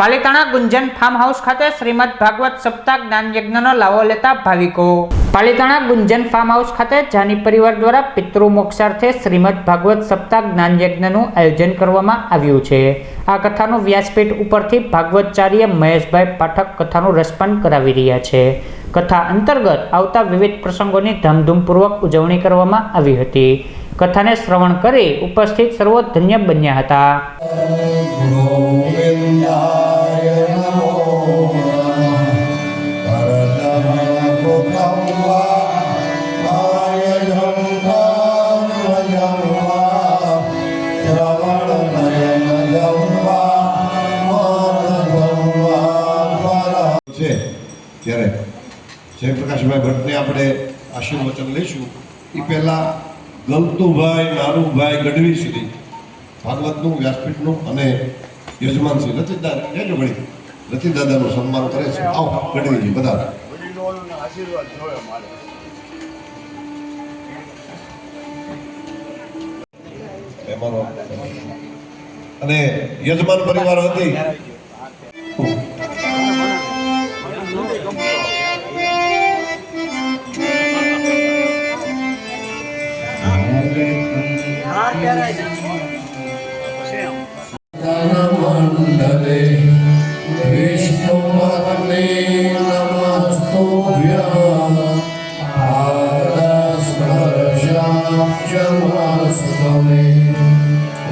પાલિતાણા ગુંજન farm house ખાતે શ્રીમદ ભાગવત સપ્તાહ જ્ઞાન યજ્ઞનો લાવો લેતા ભાવિકો। પાલિતાણા ગુંજન ફાર્મ હાઉસ ખાતે જાની પરિવાર દ્વારા પિતૃ મોક્ષાર્થે શ્રીમદ ભાગવત સપ્તાહ જ્ઞાન યજ્ઞનું આયોજન કરવામાં આવ્યું છે। આ કથાનું વ્યાસપીઠ ઉપરથી ભાગવતચાર્ય મહેશભાઈ પાઠક કથાનું રસપાન કરાવી રહ્યા છે। કથા અંતર્ગત આવતા વિવિધ પ્રસંગોની ધામધૂમપૂર્વક ઉજવણી કરવામાં આવી હતી। કથાને શ્રવણ કરી ઉપસ્થિત સર્વો ધન્ય બન્યા હતા। ત્યારે જયપ્રકાશભાઈ ભટ્ટને આપણે આશીર્વચન લઈશું। એ પહેલાં ગલતુભાઈ નારુભાઈ ગઢવી શ્રી ભાગવતનું વ્યાસપીઠનું અને યજમાન શ્રી રચિતદાર એનો વળી રચિતદાદાનું સન્માન કરે છે। આવો ગઢવીજી બધા આશીર્વાદ જોયો મારે। એમાંનો અને યજમાન પરિવાર હતી मंडले विष्णुपत्नी नमस्तुभ्यं पादस्पर्शाब्जमस्तमे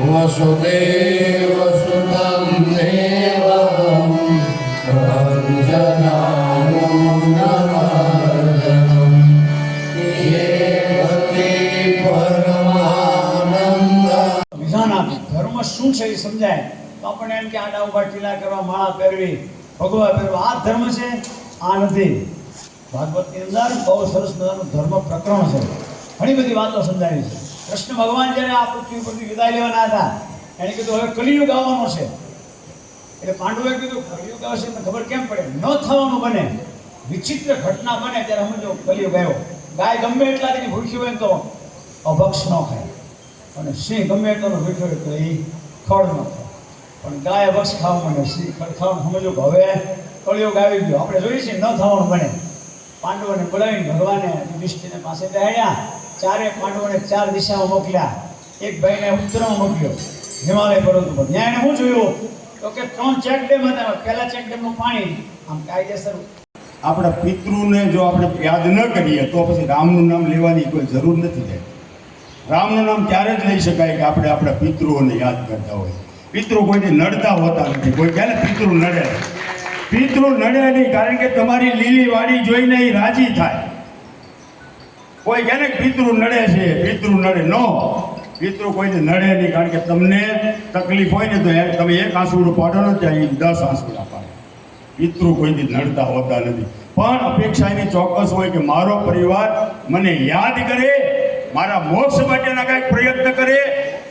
वसुदेव सुतं देवं रञ्जनानं नमर्दनं ये भक्ति परमानंद धर्म શું છે એ સમજાય તો આપણે એમ કે આડા ઉભા ટીલા કરવા માળા પહેરવી ભગવા પહેરવા આ ધર્મ છે આ નથી। ભાગવતની અંદર બહુ સરસ મજાનું ધર્મ પ્રકરણ છે, ઘણી બધી વાતો સમજાવી છે। કૃષ્ણ ભગવાન જ્યારે આ પૃથ્વી પરથી વિદાય લેવાના હતા એણે કીધું હવે કલિયુગ આવવાનો છે, એટલે પાંડવોએ કીધું કલિયુગ આવશે તો ખબર કેમ પડે, ન થવાનું બને, વિચિત્ર ઘટના બને ત્યારે સમજો કલિયુગ આવ્યો। ગાય ગમે એટલા તેની ભૂખી હોય તો અભક્ષ ન ખાય અને સિંહ ગમે એટલો ભૂખ્યો હોય તો એ ખડ ન ખાય, પણ ગાય અભક્ષ ખાવા માંડે, સિંહ ખડ ખાવાનું સમજો કે હવે કળિયુગ આવી ગયો, આપણે જોઈએ છીએ ન થવાનું બને। પાંડવોને બોલાવીને ભગવાને યુધિષ્ઠિરને પાસે બેહાડ્યા, ચારે પાંડવોને 4 દિશામાં મોકલ્યા, એક ભાઈને ઉત્તરમાં મોકલ્યો હિમાલય પર્વત ઉપર। ત્યાં એને શું જોયું તો કે 3 ચેકડેમ હતા, પહેલા ચેકડેમનું પાણી આમ કાયદેસર। આપણા પિતૃને જો આપણે યાદ ન કરીએ તો પછી રામનું નામ લેવાની કોઈ જરૂર નથી રહી। રામનું નામ ત્યારે જ લઈ શકાય કે આપણે આપણા પિતૃઓને યાદ કરતા હોય। પિતૃ કોઈને નડતા હોતા નથી, કોઈ કહે ને પિતૃ નડે, પિતૃ નડે નહીં, કારણ કે તમારી લીલી વાડી જોઈને એ રાજી થાય। કોઈ કહે ને પિતૃ નડે છે, પિતૃ નડે નો, પિતૃ કોઈને નડે નહીં, કારણ કે તમને તકલીફ હોય ને તો તમે એક આંસુડું પાડો ને ત્યાં 10 આંસુડા પાડે। પિતૃ કોઈથી નડતા હોતા નથી, પણ અપેક્ષા એની ચોક્કસ હોય કે મારો પરિવાર મને યાદ કરે, મારા મોક્ષ માટેના કંઈક પ્રયત્ન કરે।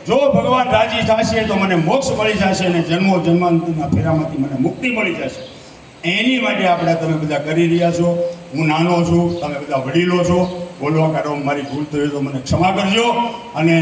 જો ભગવાન રાજી થશે તો મને મોક્ષ મળી જશે અને જન્મો જન્માંતરના ફેરામાંથી મને મુક્તિ મળી જશે। એની માટે આપણે તમે બધા કરી રહ્યા છો। હું નાનો છું, તમે બધા વડીલો છો, બોલવા કાઢો મારી ભૂલ થઈ તો મને ક્ષમા કરજો। અને